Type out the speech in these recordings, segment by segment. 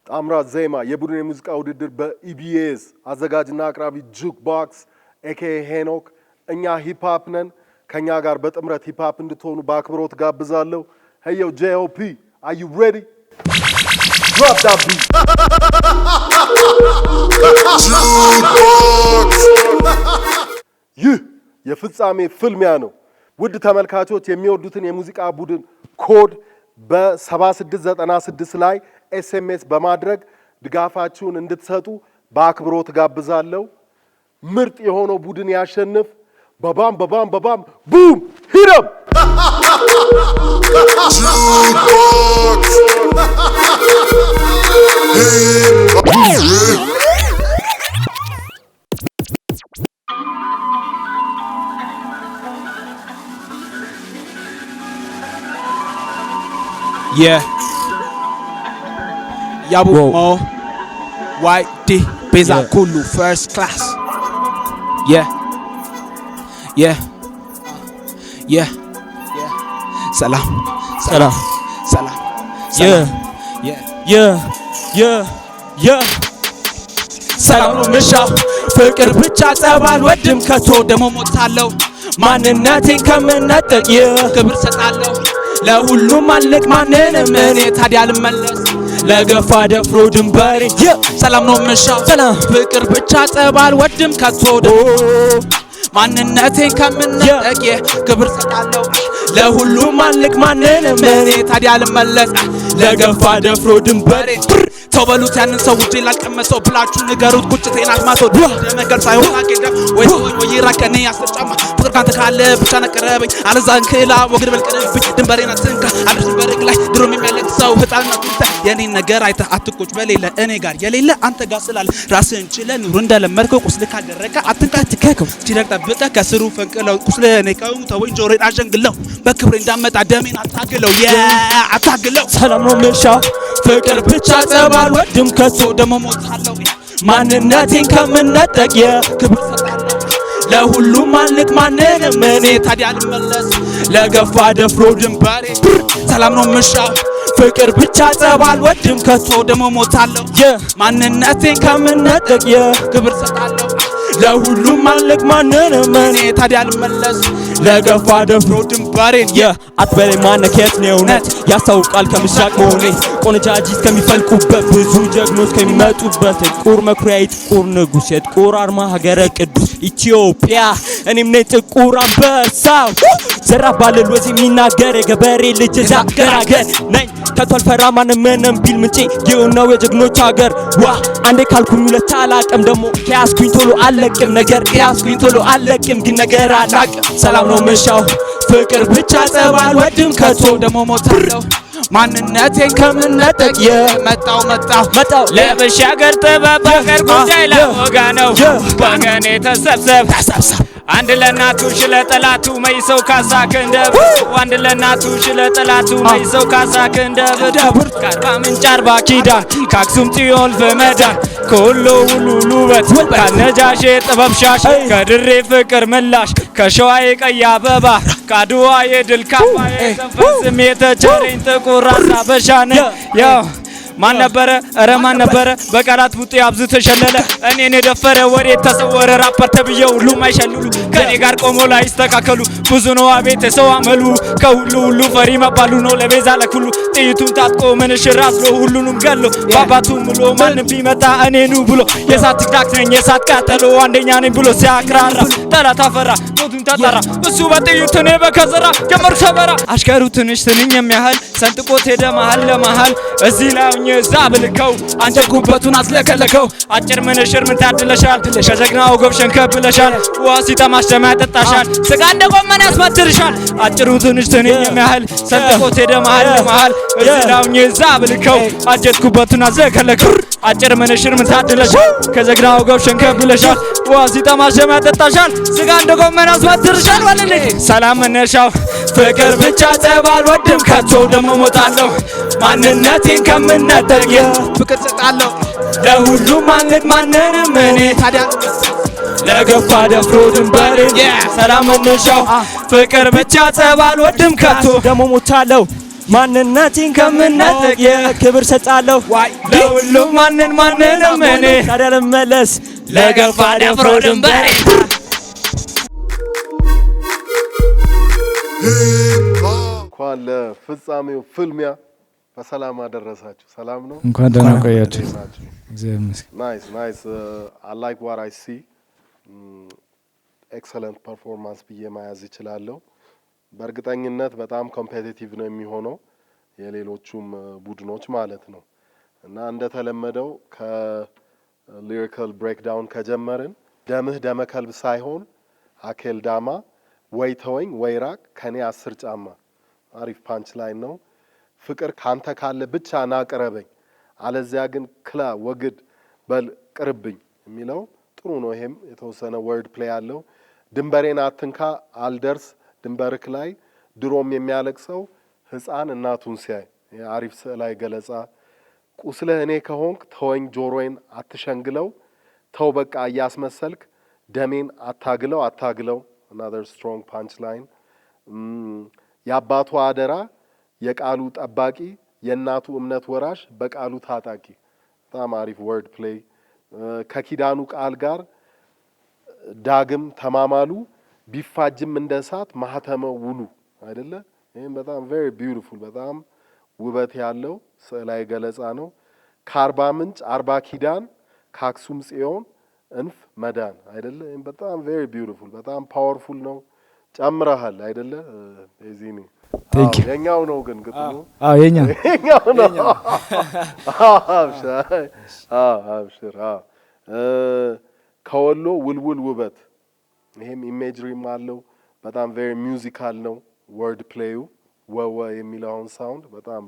ጣምራ ዜማ የቡድን የሙዚቃ ውድድር በኢቢኤስ አዘጋጅና አቅራቢ ጁክቦክስ ኤኬኤ ሄኖክ እኛ ሂፕሆፕ ነን ከኛ ጋር በጥምረት ሂፕሆፕ እንድትሆኑ በአክብሮት ጋብዛለሁ። Hey yo JOP, are you ready? Drop that beat. Jukebox. ይህ የፍጻሜ ፍልሚያ ነው። ውድ ተመልካቾች የሚወዱትን የሙዚቃ ቡድን ኮድ በ7696 ላይ ኤስኤምኤስ በማድረግ ድጋፋችሁን እንድትሰጡ በአክብሮት ጋብዛለሁ። ምርጥ የሆነው ቡድን ያሸንፍ። በባም በባም በባም ቡም ሂደም Yeah. Yabu Mo White D Beza Kulu first class. Yeah. Yeah. Yeah. Yeah. Salam. Salam. Salam. Yeah. Yeah. Yeah. Yeah. Yeah. ሰላም ምሻው ፍቅር ብቻ ጸባል ወድም ከቶ ደሞ ሞታለው ማንነቴን ከምነጥቅ ክብር ሰጣለሁ ለሁሉም አልቅ ማንንም እኔ ታዲያ ልመለስ ለገፋ ደፍሮ ድንበሬ ሰላም ነው ምሻው ሰላም ፍቅር ብቻ ጸባል ወድም ከቶ ማንነቴን ከምነጥቅ ክብር ሰጣለሁ ለሁሉም አልቅ ማንንም እኔ ታዲያ ልመለስ ለገፋ ደፍሮ ድንበሬ ተበሉት ያንን ሰው ውጪ ላልቀመሰው ብላችሁ ንገሩት ቁጭቴን አስማሰው ደመገር ሳይሆን አከደ ወይ ይራከኔ ያስጨማ ፍቅር ካንተ ካለ ብቻ ነቀረበኝ አለዛን ክላ ወግድ በልቀረብኝ ድንበሬን አትንካ አድርሽ በረግ ላይ ድሮም የሚያለቅ ሰው ህፃናት የኔ ነገር አይተ አትቆጭ በሌለ እኔ ጋር የሌለ አንተ ጋር ስላለ ራስን ችለ ኑር እንደለመድከው ቁስል ካደረቀ አትንካ ትከከው ሲረቅ ጠብቀ ከስሩ ፈንቅለው ቁስል እኔ ካው ተወኝ ጆሮን አሸንግለው በክብሬ እንዳመጣ ደሜን አታግለው አታግለው ሰላም ነው ምሻው ፍቅር ብቻ ጸባል ወድም ከቶ ደሞ ሞታለው ማንነቴን ከምነጥቅ ክብር ሰጣለሁ ለሁሉም አልቅ ማንንም እኔ ታዲያ ልመለስ ለገፋ ደፍሮ ድንበሬ ሰላም ነው ምሻው ፍቅር ብቻ ጸባል ወድም ከቶ ደሞ ሞታለው ማንነቴን ከምነጥቅ ክብር ሰጣለሁ ለሁሉም አልቅ ማንንም እኔ ታዲያ ልመለስ ለገፋ ደፍሮ ድንበሬን አትበለኝ ማነከት ነው እውነት ያስታውቃል ከምስራቅ መሆኔ ቆነጃጅ እስከሚፈልቁበት ብዙ ጀግኖች ከሚመጡበት ጥቁር መኩሪያ ጥቁር ንጉስ የጥቁር አርማ ሀገረ ቅዱስ ኢትዮጵያ እኔም ነኝ ጥቁር አንበሳ ዘራ ባለል ወዝ የሚናገር የገበሬ ልጅ ዛገራገር ነኝ ተቷልፈራ ማንንም ቢል ምንጭ ይሁነው የጀግኖች ሀገር ዋ አንዴ ካልኩኝ ሁለት አላቅም ደሞ ከያስኩኝ ቶሎ አለቅም ነገር ከያስኩኝ ቶሎ አለቅም ግን ነገር አላቅም ሰላም ነው ምሻው ፍቅር ብቻ ጸባል ወድም ከቶ ደሞ ሞታለው ማንነቴን ከምነጥቅ መጣው ለበሻገር ጥበብ ሀገር ጉዳይ ለወጋ ነው ወገኔ ተሰብሰብ አንድ ለናቱ ሽለጠላቱ መይሰው ካሳከ እንደብ አንድ ለናቱ ሽለጠላቱ መይሰው ካሳከ እንደብ ካርባ ምንጭ አርባ ኪዳን ካክሱም ጽዮን ፈመዳን ከሁሉ ሁሉ ውበት ካነጃሼ ጥበብ ሻሽ ከድሬ ፍቅር ምላሽ ከሸዋዬ ቀይ አበባ ካድዋ የድል ካባ የተፈጽም የተቸረኝ ጥቁር አሳበሻ ነኝ ማን ነበረ ኧረ ማን ነበረ በቃላት ቡጤ አብዙ ተሸለለ እኔን የደፈረ ወሬ ተሰወረ ራፐር ተብየው ሁሉም አይሸልሉ ከኔ ጋር ቆሞ ላይ ይስተካከሉ ብዙ ነው አቤት ሰው አመሉ ከሁሉ ፈሪ መባሉ ነው ለቤዛ ለኩሉ ጥይቱን ታጥቆ ምንሽር አስሎ ሁሉንም ገሎ ባባቱ ምሎ ማንም ቢመጣ እኔኑ ብሎ የሳት ትክታክ ነኝ የሳት ቃጠሎ አንደኛ ነኝ ብሎ ሲያክራራ ጠላት አፈራ ሞቱን ተጠራ እሱ በጥይቱ እኔ በከዘራ ጀመሩ ሰበራ አሽከሩ ትንሽ ትንኝ የሚያህል ሰንጥቆት ሄደ መሃል ለመሃል እዚህ ላይ ዛብልከው አንጀኩበቱን አስለከለከው አጭር ምንሽር ምን ታድለሻል ከጀግናው ጎብሸን ከብለሻል ዋሲ ተማሽ ተማጠጣሻል ስጋ እንደቆመን ያስመትርሻል አጭሩ ትንሽ ትንኝ የሚያህል ሰንጥቆት ሄደ መሃል ለመሃል እዚላውኝ ዛብልከው አንጀኩበቱን አስለከለከው አጭር ምንሽር ምን ታድለሻል ከጀግናው ጎብሸን ከብለሻል ዋሲ ተማሽ ተማጠጣሻል ስጋ እንደቆመን ያስመትርሻል ወለልኝ ሰላም ነሻው ፍቅር ብቻ ጸባል ወድም ከቶ ደሞ ሞታለው ማንነቴን ከምነጥቅ ፍቅር ሰጣለሁ ለሁሉም አልቅ ማንንም እኔ ታዲያ ለገፋ ደፍሮ ድንበሬን ሰላም ነሻው ፍቅር ብቻ ጸባል ወድም ከቶ ደሞ ሞታለው ማንነቴን ከምነጥቅ የክብር ሰጣለሁ ለሁሉም ማንንም እኔ ታዲያ ልመለስ ለገፋ ደፍሮ ድንበሬ እንኳን ለፍጻሜው ፍልሚያ በሰላም አደረሳችሁ። ሰላም ነው? እንኳን ደህና ቆያችሁ። እግዚአብሔር ይመስገን። ናይስ I like what I see. ኤክሰለንት ፐርፎርማንስ ብዬ መያዝ ይችላለሁ። በእርግጠኝነት በጣም ኮምፒቲቲቭ ነው የሚሆነው የሌሎቹም ቡድኖች ማለት ነው። እና እንደተለመደው ከሊሪካል ብሬክዳውን ከጀመርን ደምህ ደመከልብ ሳይሆን አኬል ዳማ ወይ ተወኝ ወይ ራቅ ከኔ 10 ጫማ አሪፍ ፓንች ላይን ነው። ፍቅር ካንተ ካለ ብቻ ናቅረበኝ አለዚያ ግን ክላ ወግድ በል ቅርብኝ የሚለው ጥሩ ነው። ይሄም የተወሰነ ወርድ ፕሌይ አለው። ድንበሬን አትንካ አልደርስ ድንበርክ ላይ ድሮም የሚያለቅሰው ሕፃን እናቱን ሲያይ አሪፍ ስዕላዊ ገለጻ። ቁስለህ እኔ ከሆንክ ተወኝ ጆሮዬን አትሸንግለው ተው በቃ እያስመሰልክ ደሜን አታግለው another strong punch line. የአባቱ አደራ የቃሉ ጠባቂ የእናቱ እምነት ወራሽ በቃሉ ታጣቂ በጣም አሪፍ ወርድ ፕሌይ። ከኪዳኑ ቃል ጋር ዳግም ተማማሉ ቢፋጅም እንደ እሳት ማህተመው ውሉ አይደለ? ይሄም በጣም very beautiful በጣም ውበት ያለው ስዕላዊ ገለጻ ነው። ከአርባ ምንጭ 40 ኪዳን ከአክሱም ጽዮን እንፍ መዳን አይደለ? ይሄም በጣም very beautiful በጣም ፓወርፉል ነው። ጨምረሃል አይደለ? እዚህኒ የኛው ነው ግን ግጥሙ የኛው ነው። አብሽር ከወሎ ውልውል ውበት ይሄም ኢሜጅሪም አለው በጣም ቬሪ ሚውዚካል ነው። ወርድ ፕሌዩ ወወ የሚለውን ሳውንድ በጣም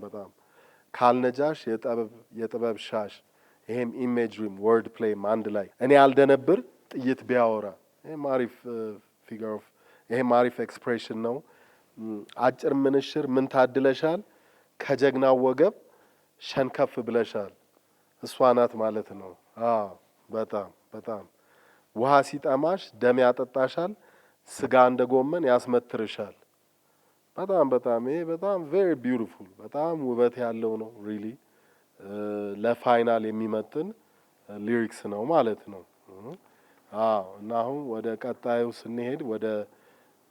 ካልነጃሽ የጥበብ ሻሽ ይሄም ኢሜጅሪም ወርድ ፕሌይም አንድ ላይ እኔ አልደነብር ጥይት ቢያወራ ይሄም አሪፍ ፊገር ኦፍ ይሄም አሪፍ ኤክስፕሬሽን ነው። አጭር ምንሽር ምን ታድለሻል ከጀግናው ወገብ ሸንከፍ ብለሻል እሷ ናት ማለት ነው። በጣም ውሃ ሲጠማሽ ደም ያጠጣሻል ስጋ እንደ ጎመን ያስመትርሻል። በጣም ይሄ በጣም ቬሪ ቢዩቲፉል በጣም ውበት ያለው ነው። ሪሊ ለፋይናል የሚመጥን ሊሪክስ ነው ማለት ነው። እና አሁን ወደ ቀጣዩ ስንሄድ ወደ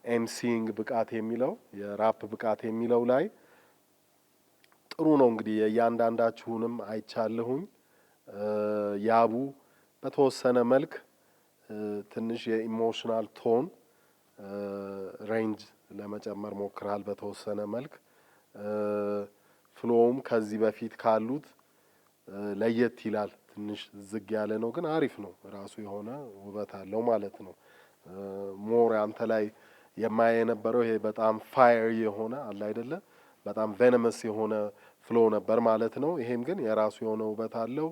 ኤምሲንግ ብቃት የሚለው የራፕ ብቃት የሚለው ላይ ጥሩ ነው። እንግዲህ የእያንዳንዳችሁንም አይቻለሁኝ። ያቡ በተወሰነ መልክ ትንሽ የኢሞሽናል ቶን ሬንጅ ለመጨመር ሞክራል። በተወሰነ መልክ ፍሎውም ከዚህ በፊት ካሉት ለየት ይላል። ትንሽ ዝግ ያለ ነው ግን አሪፍ ነው። ራሱ የሆነ ውበት አለው ማለት ነው። ሞር አንተ ላይ የማየ የነበረው ይሄ በጣም ፋየር የሆነ አለ አይደለ? በጣም ቬነመስ የሆነ ፍሎ ነበር ማለት ነው። ይሄም ግን የራሱ የሆነ ውበት አለው።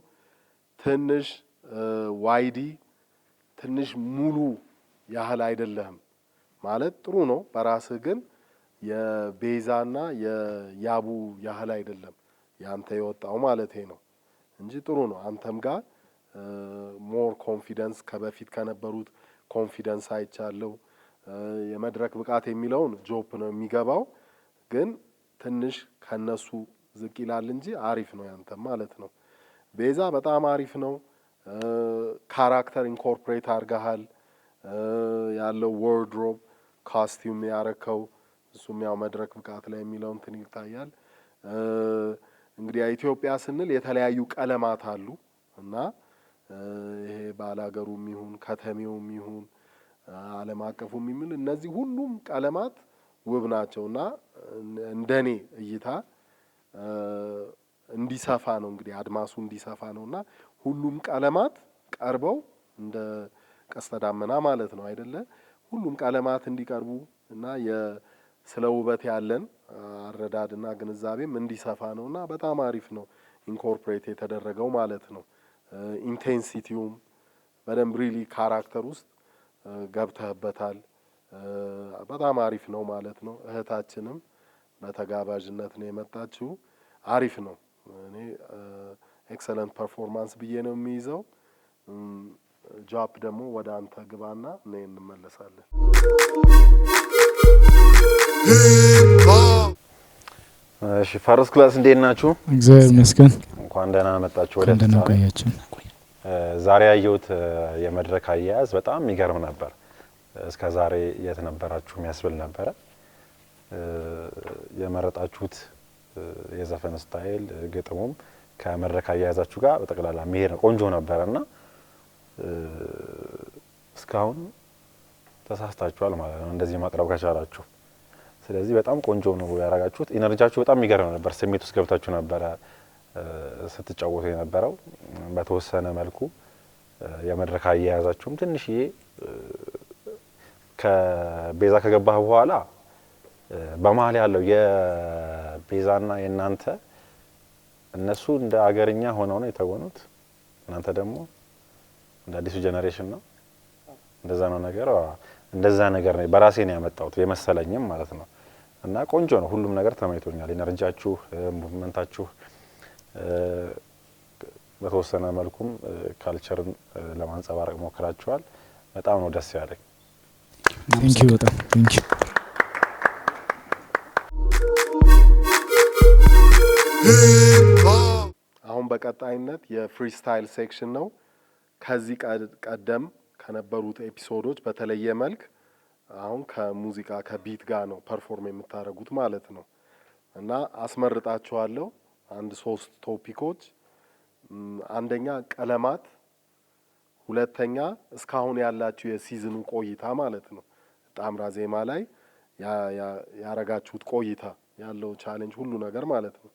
ትንሽ ዋይዲ ትንሽ ሙሉ ያህል አይደለህም ማለት ጥሩ ነው በራስህ ግን የቤዛና የያቡ ያህል አይደለም ያንተ የወጣው ማለት ነው እንጂ ጥሩ ነው። አንተም ጋር ሞር ኮንፊደንስ ከበፊት ከነበሩት ኮንፊደንስ አይቻለው። የመድረክ ብቃት የሚለውን ጆፕ ነው የሚገባው ግን ትንሽ ከነሱ ዝቅ ይላል እንጂ አሪፍ ነው ያንተም ማለት ነው። ቤዛ በጣም አሪፍ ነው። ካራክተር ኢንኮርፖሬት አድርገሃል። ያለው ዋርድሮብ ኮስቲዩም ያረከው እሱም ያው መድረክ ብቃት ላይ የሚለውን እንትን ይታያል። እንግዲህ ኢትዮጵያ ስንል የተለያዩ ቀለማት አሉ እና ይሄ ባላገሩም ይሁን ከተሜውም ይሁን ዓለም አቀፉም ይሁን እነዚህ ሁሉም ቀለማት ውብ ናቸውና እንደኔ እይታ እንዲሰፋ ነው እንግዲህ አድማሱ እንዲሰፋ ነውና ሁሉም ቀለማት ቀርበው እንደ ቀስተ ዳመና ማለት ነው አይደለ? ሁሉም ቀለማት እንዲቀርቡ እና ስለ ውበት ያለን አረዳድና ግንዛቤም እንዲሰፋ ነውና በጣም አሪፍ ነው ኢንኮርፖሬት የተደረገው ማለት ነው። ኢንቴንሲቲውም በደንብ ሪሊ ካራክተር ውስጥ ገብተህበታል። በጣም አሪፍ ነው ማለት ነው። እህታችንም በተጋባዥነት ነው የመጣችው። አሪፍ ነው። እኔ ኤክሰለንት ፐርፎርማንስ ብዬ ነው የሚይዘው። ጃፕ ደግሞ ወደ አንተ ግባና እኔ እንመለሳለን። እሺ ፈርስት ክላስ እንዴት ናችሁ? እግዚአብሔር ይመስገን። እንኳን ደህና መጣችሁ ወደ ደህና ቆያችሁ። ዛሬ ያየሁት የመድረክ አያያዝ በጣም የሚገርም ነበር። እስከ ዛሬ የት ነበራችሁ የሚያስብል ነበር። የመረጣችሁት የዘፈን ስታይል ግጥሙም ከመድረክ አያያዛችሁ ጋር በጠቅላላ መሄድ ቆንጆ ነበርና እስካሁን ተሳስታችኋል ማለት ነው እንደዚህ ማቅረብ ከቻላችሁ። ስለዚህ በጣም ቆንጆ ነው ያረጋችሁት። ኢነርጂያችሁ በጣም የሚገርም ነበር። ስሜት ውስጥ ገብታችሁ ነበር ስትጫወቱ የነበረው። በተወሰነ መልኩ የመድረክ አያያዛችሁም ትንሽዬ ከቤዛ ከገባህ በኋላ በመሃል ያለው የቤዛና የናንተ እነሱ እንደ አገርኛ ሆነው ነው የተወኑት። እናንተ ደግሞ እንደ አዲሱ ጀነሬሽን ነው እንደዛ ነው ነገር እንደዛ ነገር ነው በራሴ ነው ያመጣሁት የመሰለኝም ማለት ነው። እና ቆንጆ ነው ሁሉም ነገር ተመይቶኛል። ኢነርጂያችሁ ሙቭመንታችሁ በተወሰነ መልኩም ካልቸርን ለማንጸባረቅ ሞክራችኋል። በጣም ነው ደስ ያለኝ። ቴንክ ዩ በጣም ቴንክ ዩ። አሁን በቀጣይነት የፍሪስታይል ሴክሽን ነው። ከዚህ ቀደም ከነበሩት ኤፒሶዶች በተለየ መልክ አሁን ከሙዚቃ ከቢት ጋር ነው ፐርፎርም የምታደርጉት ማለት ነው። እና አስመርጣችኋለሁ አንድ 3 ቶፒኮች። አንደኛ ቀለማት፣ ሁለተኛ እስካሁን ያላችሁ የሲዝኑ ቆይታ ማለት ነው። ጣምራ ዜማ ላይ ያረጋችሁት ቆይታ ያለው ቻሌንጅ ሁሉ ነገር ማለት ነው።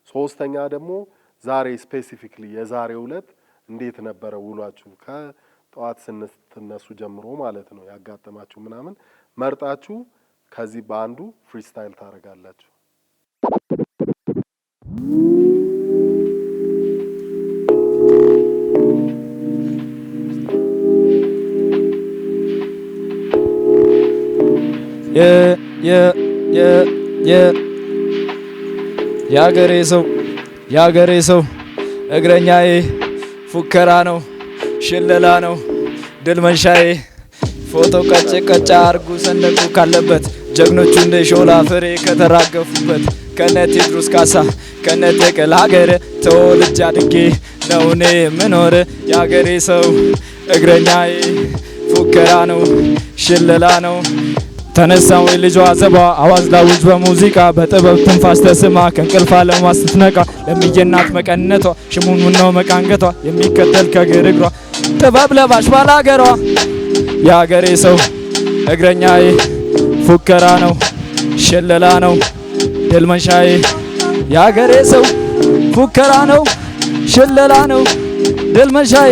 ሶስተኛ ደግሞ ዛሬ ስፔሲፊክሊ የዛሬው ዕለት እንዴት ነበረ ውሏችሁ ከጠዋት ስትነሱ ጀምሮ ማለት ነው ያጋጠማችሁ ምናምን መርጣችሁ ከዚህ በአንዱ ፍሪስታይል ታረጋላችሁ። ያገሬ ሰው እግረኛዬ ፉከራ ነው ሽለላ ነው ድል መንሻዬ ፎቶ ቀጭ ቀጫ አርጉ ሰንደቁ ካለበት ጀግኖቹ እንደ ሾላ ፍሬ ከተራገፉበት ከነ ቴዎድሮስ ካሳ ከነ ተክለ ሀገር ተወልጄ አድጌ ነው እኔ ምኖር። ያገሬ ሰው እግረኛዬ ፉከራ ነው ሽለላ ነው ተነሳው ልጇ ዘባ አዋዝ ላውጅ በሙዚቃ በጥበብ ትንፋስ ተስማ ከእንቅልፏ ለማስ ስትነቃ ለሚየናት መቀነቷ ሽሙኑን ነው መቃንገቷ የሚከተል ከግርግሯ ጥበብ ለባሽ ባላገሯ። ያገሬ ሰው እግረኛዬ ፉከራ ነው ሽለላ ነው ድል መንሻዬ። ያገሬ ሰው ፉከራ ነው ሽለላ ነው ድል መንሻዬ።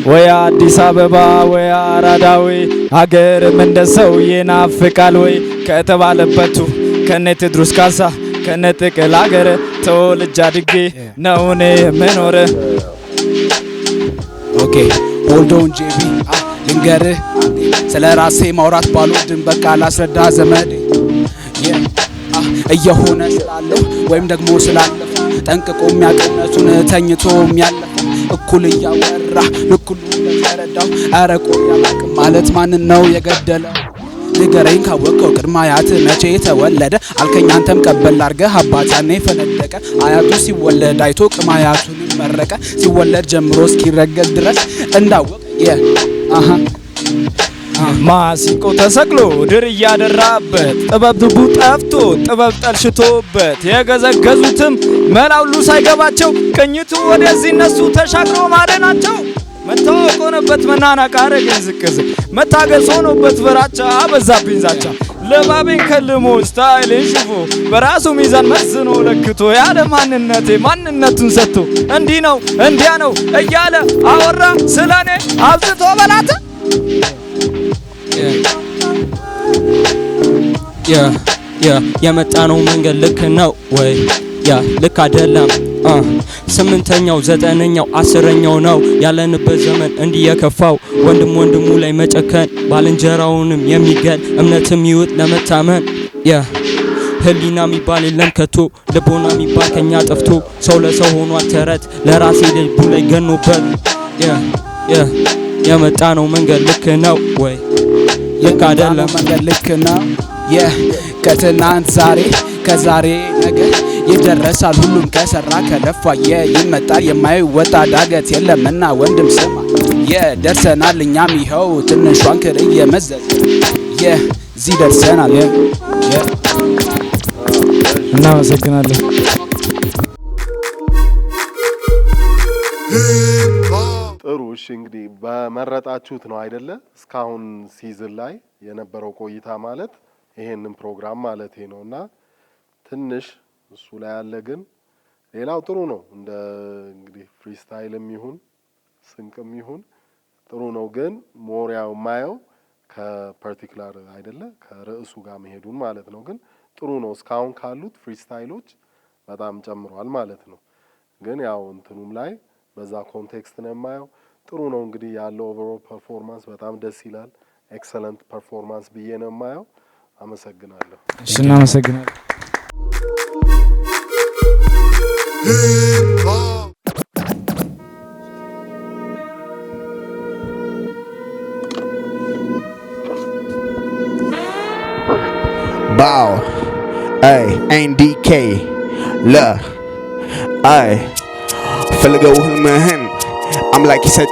ወይ አዲስ አበባ ወይ አራዳዊ ሀገርም እንደሰው ይናፍቃል ወይ ከተባለበቱ ከነ ቴዎድሮስ ካሳ ከነ ተክለ ሀገር ተወልጄ አድጌ ነው እኔ ምኖር። ኦኬ ሆልድ ኦን ጄቢ ልንገርህ ስለ ራሴ ማውራት ባልወድም በቃ ላስረዳ ዘመዴ እየሆነ ስላለሁ ወይም ደግሞ ስላለፈ ጠንቅቆ የሚያቀነቱን ተኝቶ የሚያለፈው እኩል እያወራ እኩል ተረዳው አረቆ ያላቅም ማለት ማን ነው የገደለው? ንገረኝ ካወቀው ቅድመ አያት መቼ ተወለደ አልከኝ አንተም ቀበል አርገህ አባት ያኔ ፈነደቀ። አያቱ ሲወለድ አይቶ ቅድመ አያቱን መረቀ ሲወለድ ጀምሮ እስኪረገዝ ድረስ እንዳወቀ ማሲንቆ ተሰቅሎ ድር እያደራበት ጥበብ ድቡ ጠፍቶ ጥበብ ጠልሽቶበት የገዘገዙትም መላውሉ ሳይገባቸው ቅኝቱ ወደዚህ እነሱ ተሻግሮ ማደናቸው። መታወቅ ሆነበት መናናቅ አረገኝ ዝቅዝቅ መታገስ ሆኖበት ፍራቻ አበዛብኝ ዛቻ። ለባቤን ከልሞ ስታይልን ሽፎ በራሱ ሚዛን መዝኖ ለክቶ ያለ ማንነቴ ማንነቱን ሰጥቶ እንዲህ ነው እንዲያ ነው እያለ አወራ ስለኔ አብዝቶ በላተ። የመጣነው መንገድ ልክ ነው ወይ? ልክ አይደለም። 8ኛው 9ኛው 10ኛው ነው ያለንበት ዘመን እንዲህ የከፋው ወንድም ወንድሙ ላይ መጨከን ባልንጀራውንም የሚገል እምነትም ይውጥ ለመታመን ህሊና የሚባል የለም ከቶ ልቦና የሚባል ከኛ ጠፍቶ ሰው ለሰው ሆኗል ተረት ለራሴ ልቡ ላይ ገኖበት የመጣነው መንገድ ልክ ነው ወይ? ልክ አይደለም። መንገድ ልክ ነው ከትናንት ዛሬ ከዛሬ ነገ ይደረሳል ሁሉም ከሰራ ከለፋየ ይመጣል የማይወጣ ዳገት የለምና ወንድም ስማ የደርሰናል እኛም ይኸው ትንሿን ክር እየመዘዝ የዚህ ደርሰናል እናመሰግናለን። ጥሩ እሺ እንግዲህ በመረጣችሁት ነው አይደለ እስካሁን ሲዝን ላይ የነበረው ቆይታ ማለት ይሄንን ፕሮግራም ማለት ነውና ትንሽ እሱ ላይ ያለ ግን ሌላው ጥሩ ነው እንደ እንግዲህ ፍሪስታይልም ይሁን ስንቅም ይሁን ጥሩ ነው ግን ሞሪያው ማየው ከፓርቲኩላር አይደለ ከርዕሱ ጋር መሄዱን ማለት ነው ግን ጥሩ ነው እስካሁን ካሉት ፍሪስታይሎች በጣም ጨምሯል ማለት ነው ግን ያው እንትኑም ላይ በዛ ኮንቴክስት ነው የማየው ጥሩ ነው እንግዲህ ያለው ኦቨርኦል ፐርፎርማንስ በጣም ደስ ይላል ኤክሰለንት ፐርፎርማንስ ብዬ ነው የማየው አመሰግናለሁ እሺ እናመሰግናለን Bow, ay, NDK, la, ay, fellow him, I'm like he said,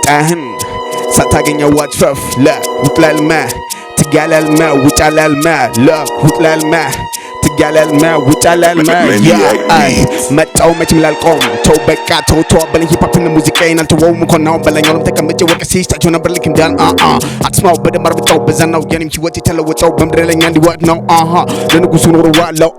Sataginya watch for la, utlal ma, tigalal ma, wuchalal ma, la, utlal ma. تجعلالما وتعلالما يا أي ما تاو ما تملال قوم تو بكا تو تو بلين هيب هوب الموسيقى إن أنت وو مكون ناو بلين يوم تكمل جوا كسيش تجونا برلكم دان أتسمعوا بدي مرة بتو بزنا وياني مشي وجهي تلو وتو بمدرلين عندي وقت نو لأنه قصون وروا لو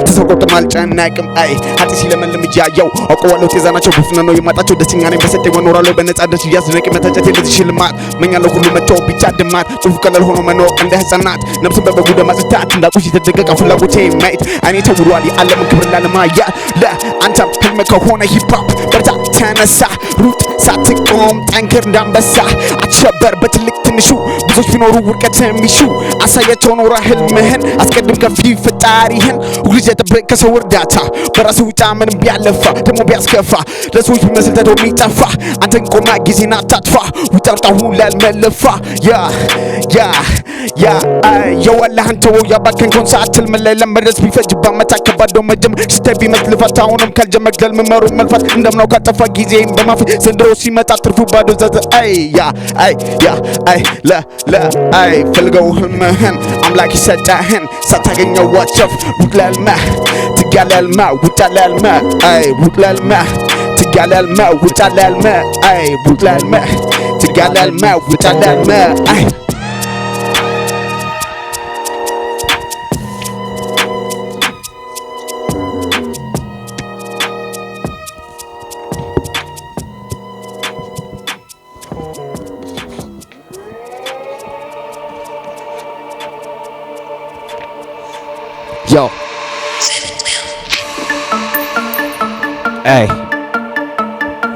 تسوق كمال جناكم أي هاتي سيلا من لم يجايو أقوى لو تزانا شو بفنا نو يوم تاچو دسين عن بس تقول نورا لو بنت أدرس ياس نك متى جت اللي تشيل مات من يالو كل ما تو بيجاد مات شوف كلا الهونو منو عنده سنات نفس ببغودا ما ستات لا كوشي تدقق أفلا كوشي mate أنا تورالي على مكبر لا ما يا لا أنت حلمك هون هيب هوب برجع تنسى روت ساتكم تنكر دم بس أتشبر بتلك تنشو بزوج بنورو وركتهم مشو أسايتون ورا هالمهن أتقدم كفي في تاريخن ورجعت بريك كسور داتا براسو تعمل بيعلفا دمو بيسكفا لسوي في مسلسل دومي تفا أنت نقوم جزينا تدفع وترتاحون للملفا يا يا ولا هنتو يا بكن كون ساعة الملل لما رز بيفجبا متى كبادو مجم ستبي مثل فتاونم كالجمك دل ممرو ملفت عندما نو كتفا جيزين بما في سندروسي متى ترفو بادو زاد أي لا أي فلقو همهن I'm like you said dahin ساتاقين يا واتشف وطلع الماء تقال الماء وطلع الماء أي وطلع الماء تقال الماء وطلع الماء أي وطلع الماء تقال الماء وطلع الماء أي Yo. Hey.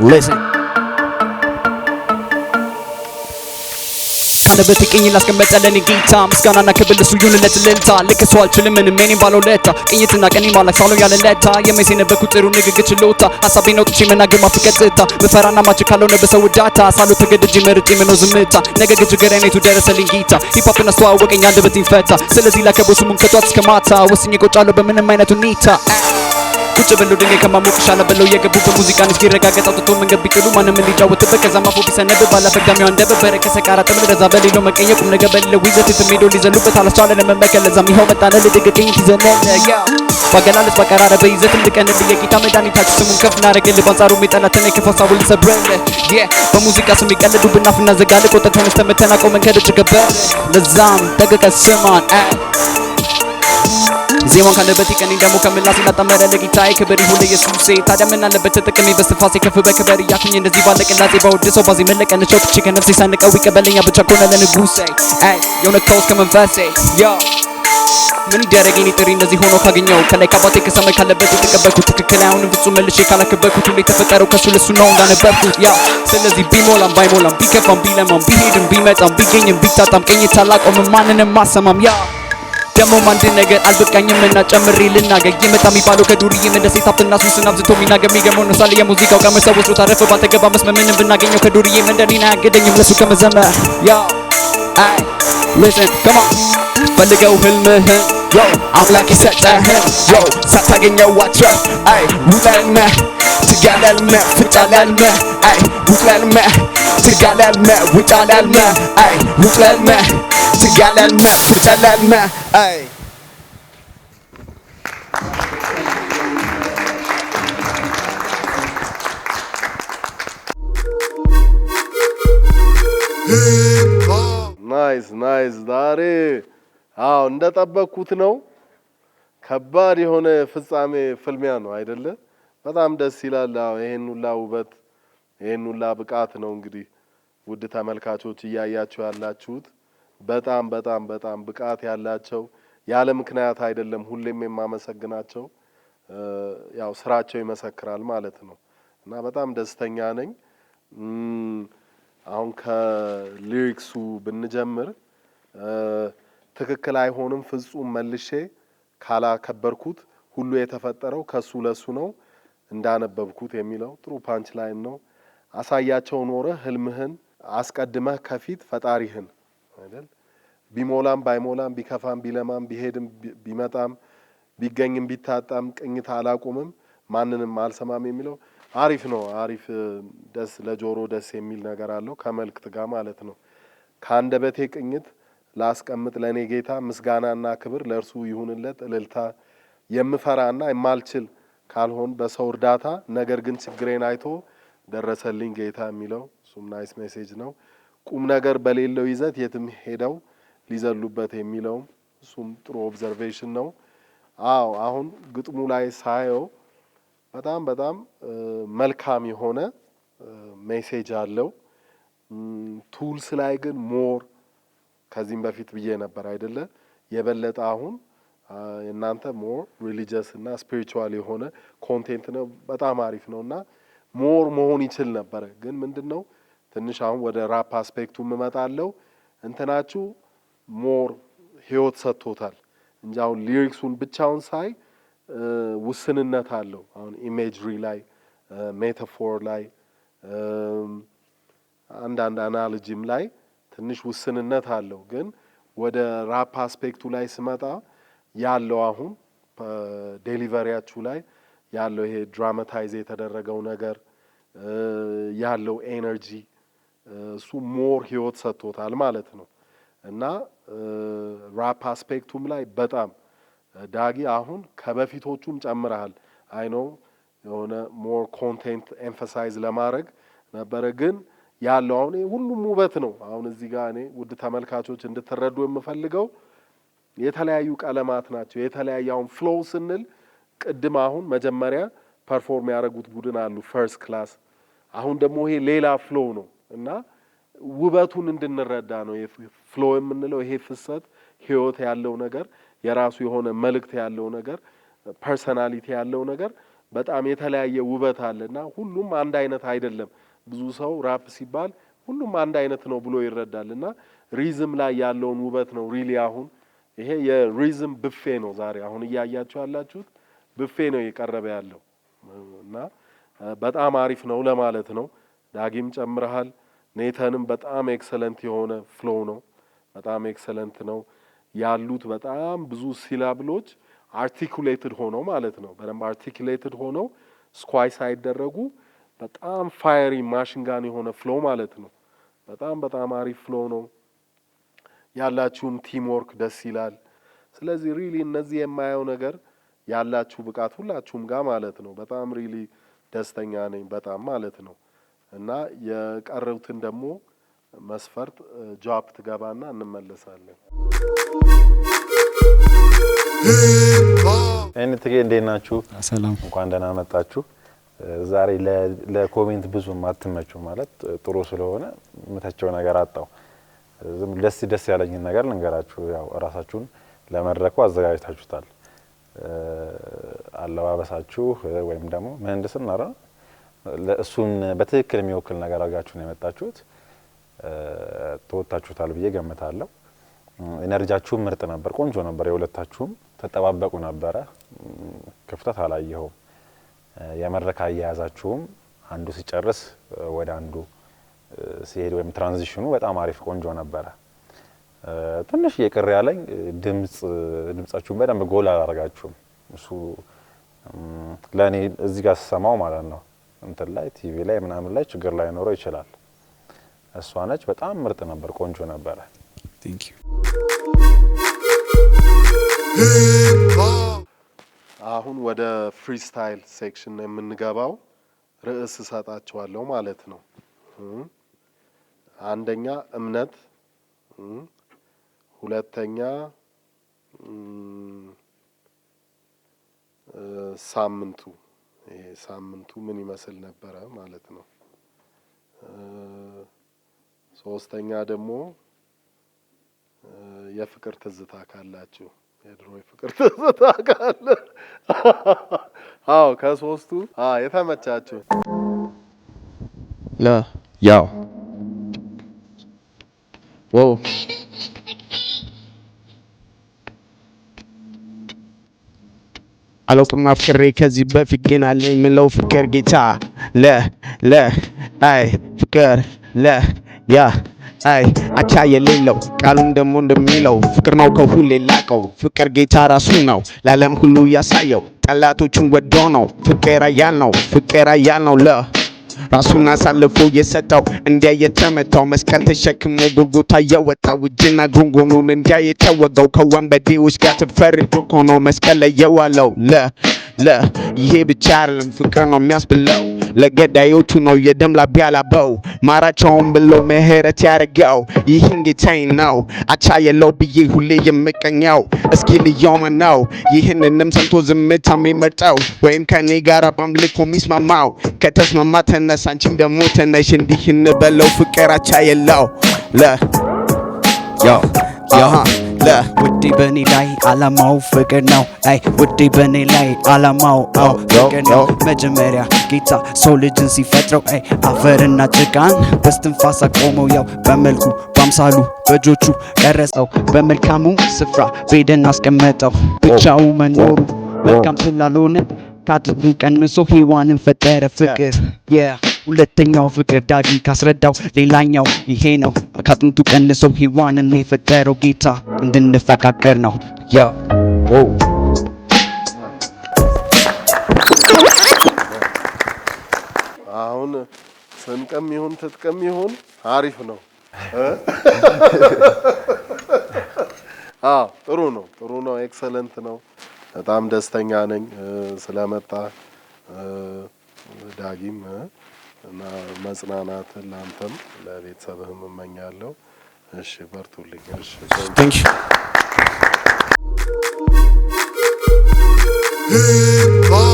Listen. ካለበት ቅኝ ላስቀመጠለን ጌታ ምስጋናና ክብር ለሱ ይሁንለት ልልታ ልከሱ አልችልም ምንም እኔም ባለውለታ ቅኝትና ቀኒ ማላክ ሳለው ያለለታ የመሰነበት ቁጥሩ ንግግር ችሎታ ሐሳቤን አውጥቼ መናገር ማፍቀጥታ መፈራና ማች ካለው በሰው ዳታ ሳሉ ተገድጄ መርጬ መኖር ዝምታ ነገ ግጅ ገራኔቱ ደረሰልኝ ጌታ ሂፕሆፕን አስተዋወቀኝ አንደበቴን ፈታ ስለዚህ ላከበው ስሙን ከጧት እስከ ማታ ወስኜ ቆጫለሁ በምንም አይነት ሁኔታ ቁጭ ብለው ድንጋይ ከማሞቅ ሻላ ብለው የገቡ በሙዚቃን እስኪረጋገጥ አውጥቶ መንገድ ቢጥሉ ማንም እንዲጫወትበት ከዛም አፎ ቢሰነብ ባላፈጋሚው አንደበት በረከሰ ቃራጥም ለዛ በሌለው መቀኘቅ ቁም ነገር በሌለው ይዘት የተሜዶ ሊዘሉበት አላስቻለ ለመመከል ለዛም ይኸው መጣነ ልድግቅኝ ይዘነነ ያ ባገላለጽ በቀራረበ ይዘት እንድቀንል የጌታ መድኃኒታችን ስሙን ከፍ እናደርግልህ በአንጻሩ የጠላትን የክፋሳው ልሰብረልህ በሙዚቃ ስም ይቀልዱ ብናፍና ዘጋል ቆጠር ተነስተ መተናቀው መንከደች ገበር ለዛም ደቀቀ ስማን ዜማን ካለበት ይቀኝ ደሞ ከምላስ ላጣመረ ለጌታዬ ክብር ይሁን ለኢየሱስ ታዲያ ምን አለበት ተጠቅሜ በስተፋሴ ከፍ በክብር ያኩኝ እንደዚህ ባለ ቅላጼ ባወድሰው ባዚ መለቀነቸው ትቼ ከነፍሴ ሳንቀው ይቀበለኛ ብቻ ኮነ ለንጉሴ አይ የሆነው ከመንፈሴ ያ ምን ይደረገኝ ጥሪ እንደዚህ ሆኖ ካገኘው ከላይ ካባቴ ከሰማይ ካለበት የተቀበልኩት ትክክል አይሆንም ፍጹም መልሼ ካላከበርኩት ሁሌ ተፈጠረው ከሱ ለሱ ነው እንዳነበርኩት ያ ስለዚህ ቢሞላም ባይሞላም ቢከፋም ቢለማም ቢሄድም ቢመጣም ቢገኝም ቢታጣም ቀኝ ታላቆም ማንንም ማሰማም ያ ደሞ አንድ ነገር አልበቃኝም እና ጨምሬ ልናገር ይመጣ የሚባለው ከዱርዬ እንደ ሴታፕና ሱስን አብዝቶ የሚናገር የሚገመው ነው ሳለ የሙዚቃው ቀመር ሰው ወስዶ ታረፈ ባልተገባ መስመር ምንም ብናገኘው ከዱርዬ መንደሪና ያገደኝም ለሱ ከመዘመር ያ አይ listen come on ፈልገው ህልምህን ዮ አምላክ የሰጠህን ዮ ሳታገኘው አትረፍ አይ ውለልመህ ትጋለልመህ ፍጫለልመህ አይ ውለልመህ ትጋለልመህ ውጫለልመህ አይ ውለልመህ ትጋለልመህ ፍጫለልመህ አይ ናይስ ዛሬ እንደጠበቅኩት ነው። ከባድ የሆነ ፍጻሜ ፍልሚያ ነው አይደለ? በጣም ደስ ይላል። ይሄን ሁላ ውበት ይሄን ሁላ ብቃት ነው እንግዲህ ውድ ተመልካቾች እያያችሁ ያላችሁት። በጣም በጣም በጣም ብቃት ያላቸው ያለ ምክንያት አይደለም ሁሌም የማመሰግናቸው ያው ስራቸው ይመሰክራል ማለት ነው እና በጣም ደስተኛ ነኝ። አሁን ከሊሪክሱ ብንጀምር ትክክል አይሆንም ፍጹም መልሼ ካላከበርኩት ሁሉ የተፈጠረው ከሱ ለሱ ነው እንዳነበብኩት የሚለው ጥሩ ፓንች ላይን ነው። አሳያቸው ኖረ ህልምህን አስቀድመህ ከፊት ፈጣሪህን አይደል? ቢሞላም ባይሞላም ቢከፋም ቢለማም ቢሄድም ቢመጣም ቢገኝም ቢታጣም ቅኝት አላቆምም ማንንም አልሰማም የሚለው አሪፍ ነው። አሪፍ ደስ ለጆሮ ደስ የሚል ነገር አለው ከመልእክት ጋር ማለት ነው። ከአንደበቴ ቅኝት ላስቀምጥ ለኔ ጌታ ምስጋናና ክብር ለእርሱ ይሁንለት እልልታ የምፈራና የማልችል ካልሆን በሰው እርዳታ ነገር ግን ችግሬን አይቶ ደረሰልኝ ጌታ የሚለው እሱም ናይስ ሜሴጅ ነው። ቁም ነገር በሌለው ይዘት የትም ሄደው ሊዘሉበት የሚለውም እሱም ጥሩ ኦብዘርቬሽን ነው። አሁን ግጥሙ ላይ ሳየው በጣም በጣም መልካም የሆነ ሜሴጅ አለው። ቱልስ ላይ ግን ሞር ከዚህም በፊት ብዬ ነበር አይደለ? የበለጠ አሁን እናንተ ሞር ሪሊጂየስ እና ስፒሪቹዋል የሆነ ኮንቴንት ነው። በጣም አሪፍ ነውና ሞር መሆን ይችል ነበር። ግን ምንድነው ትንሽ አሁን ወደ ራፕ አስፔክቱ እመጣለሁ። እንትናችሁ ሞር ህይወት ሰጥቶታል እንጂ አሁን ሊሪክሱን ብቻውን ሳይ ውስንነት አለው። አሁን ኢሜጅሪ ላይ ሜታፎር ላይ አንዳንድ አናሎጂም ላይ ትንሽ ውስንነት አለው። ግን ወደ ራፕ አስፔክቱ ላይ ስመጣ ያለው አሁን ዴሊቨሪያችሁ ላይ ያለው ይሄ ድራማታይዝ የተደረገው ነገር ያለው ኤነርጂ እሱ ሞር ህይወት ሰጥቶታል ማለት ነው እና ራፕ አስፔክቱም ላይ በጣም ዳጊ አሁን ከበፊቶቹም ጨምረሃል። አይ ኖ የሆነ ሞር ኮንቴንት ኤምፋሳይዝ ለማድረግ ነበረ ግን ያለው አሁን ሁሉም ውበት ነው። አሁን እዚህ ጋር እኔ ውድ ተመልካቾች እንድትረዱ የምፈልገው የተለያዩ ቀለማት ናቸው። የተለያዩ አሁን ፍሎው ስንል ቅድም አሁን መጀመሪያ ፐርፎርም ያደረጉት ቡድን አሉ ፈርስት ክላስ። አሁን ደግሞ ይሄ ሌላ ፍሎው ነው እና ውበቱን እንድንረዳ ነው ፍሎው የምንለው። ይሄ ፍሰት ህይወት ያለው ነገር የራሱ የሆነ መልእክት ያለው ነገር ፐርሰናሊቲ ያለው ነገር በጣም የተለያየ ውበት አለና ሁሉም አንድ አይነት አይደለም። ብዙ ሰው ራፕ ሲባል ሁሉም አንድ አይነት ነው ብሎ ይረዳልና ሪዝም ላይ ያለውን ውበት ነው ሪሊ አሁን ይሄ የሪዝም ብፌ ነው። ዛሬ አሁን እያያችሁ ያላችሁት ብፌ ነው የቀረበ ያለው እና በጣም አሪፍ ነው ለማለት ነው። ዳጊም ጨምረሃል። ኔተንም በጣም ኤክሰለንት የሆነ ፍሎው ነው። በጣም ኤክሰለንት ነው ያሉት በጣም ብዙ ሲላብሎች አርቲኩሌትድ ሆነው ማለት ነው። በደንብ አርቲኩሌትድ ሆነው ስኳይ ሳይደረጉ በጣም ፋየሪ ማሽን ጋን የሆነ ፍሎው ማለት ነው። በጣም በጣም አሪፍ ፍሎው ነው ያላችሁም ቲም ወርክ ደስ ይላል። ስለዚህ ሪሊ እነዚህ የማየው ነገር ያላችሁ ብቃት ሁላችሁም ጋር ማለት ነው በጣም ሪሊ ደስተኛ ነኝ በጣም ማለት ነው እና የቀረቡትን ደግሞ መስፈርት ጆብ ትገባና እንመለሳለን። እንትጌ እንዴት ናችሁ? ሰላም እንኳን ደህና መጣችሁ። ዛሬ ለኮሜንት ብዙም አትመቹ ማለት ጥሩ ስለሆነ የምተቸው ነገር አጣው። ዝም ደስ ያለኝ ነገር ልንገራችሁ። ያው ራሳችሁን ለመድረኩ አዘጋጅታችሁታል። አለባበሳችሁ ወይም ደግሞ ምህንድስና ነው ለእሱን በትክክል የሚወክል ነገር አድርጋችሁ ነው የመጣችሁት። ተወጣችሁታል ብዬ ገምታለሁ። ኤነርጂያችሁ ምርጥ ነበር፣ ቆንጆ ነበር። የሁለታችሁም ተጠባበቁ ነበረ። ክፍተት አላየሁም። የመድረክ አያያዛችሁም አንዱ ሲጨርስ ወደ አንዱ ሲሄድ ወይም ትራንዚሽኑ በጣም አሪፍ ቆንጆ ነበረ። ትንሽ የቅር ያለኝ ድምጻችሁን በደንብ ጎል አላረጋችሁም እሱ ለኔ እዚህ ጋር ሰማው ማለት ነው እንትን ላይ ቲቪ ላይ ምናምን ላይ ችግር ላይ ኖሮ ይችላል እሷ ነች በጣም ምርጥ ነበር ቆንጆ ነበር ቴንክ ዩ አሁን ወደ ፍሪስታይል ሴክሽን ነው የምንገባው ርዕስ ሰጣችኋለሁ ማለት ነው አንደኛ እምነት ሁለተኛ ሳምንቱ ምን ይመስል ነበር ማለት ነው ሶስተኛ ደግሞ የፍቅር ትዝታ ካላችሁ የድሮ የፍቅር ትዝታ ካለ አዎ ከሶስቱ የተመቻችሁ ያው ዋው አለውቅም አፍቅሬ ከዚህ በፊት ግን አለኝ ምለው ፍቅር ጌታ አይ ፍቅር ያ አይ አቻ የሌለው ቃሉም ደግሞ እንደሚለው ፍቅር ነው ከሁሉ ላቀው ፍቅር ጌታ ራሱ ነው ለዓለም ሁሉ ያሳየው ጠላቶቹን ወዶ ነው ፍቅር ኃያል ነው ራሱን አሳልፎ የሰጠው እንዲያ የተመታው መስቀል ተሸክሞ ጎልጎታ የወጣው እጅና ጉንጉኑን እንዲያ የተወጋው ከወንበዴዎች ጋር ተፈርዶ ሆኖ መስቀል ላይ የዋለው ይሄ ብቻ አይደለም ፍቅር ነው የሚያስብለው ለገዳዮቹ ነው የደም ላብ ያላበው ማራቸውን ብሎ ምህረት ያደረገው ይህን ጌታዬ ነው አቻ የለው ብዬ ሁሌ የምቀኘው እስኪ ልየው ነው ይህንንም ሰምቶ ዝምታ የሚመርጠው ወይም ከኔ ጋር በአምልኮ የሚስማማው ከተስማማ ተነሳ አንቺም ደግሞ ተነሽ እንዲህ እንበለው ፍቅር አቻ የለው ውዴ በኔ ላይ አላማው ፍቅር ነው አይ ውዴ በኔ ላይ አላማው ፍቅር ነው መጀመሪያ ጌታ ሰው ልጅን ሲፈጥረው አይ አፈርና ጭቃን በስትንፋስ አቆመው ያው በመልኩ በአምሳሉ በእጆቹ ቀረጸው በመልካሙ ስፍራ በኤደን አስቀመጠው ብቻው መኖሩ መልካም ስላልሆነ ካጥቡ ቀንሶ ሔዋንን ፈጠረ ፍቅር ሁለተኛው ፍቅር ዳግም ካስረዳው ሌላኛው ይሄ ነው ካጥንቱ ቀንሶ ሔዋንን የፈጠረው ጌታ እንድንፈቃቀር ነው አሁን ስንቅም ይሁን ትጥቅም ይሁን አሪፍ ነው ጥሩ ነው ኤክሰለንት ነው በጣም ደስተኛ ነኝ ስለመጣ ዳጊም እና መጽናናትን ላንተም ለቤተሰብህም እመኛለሁ እሺ በርቱልኝ እሺ Thank you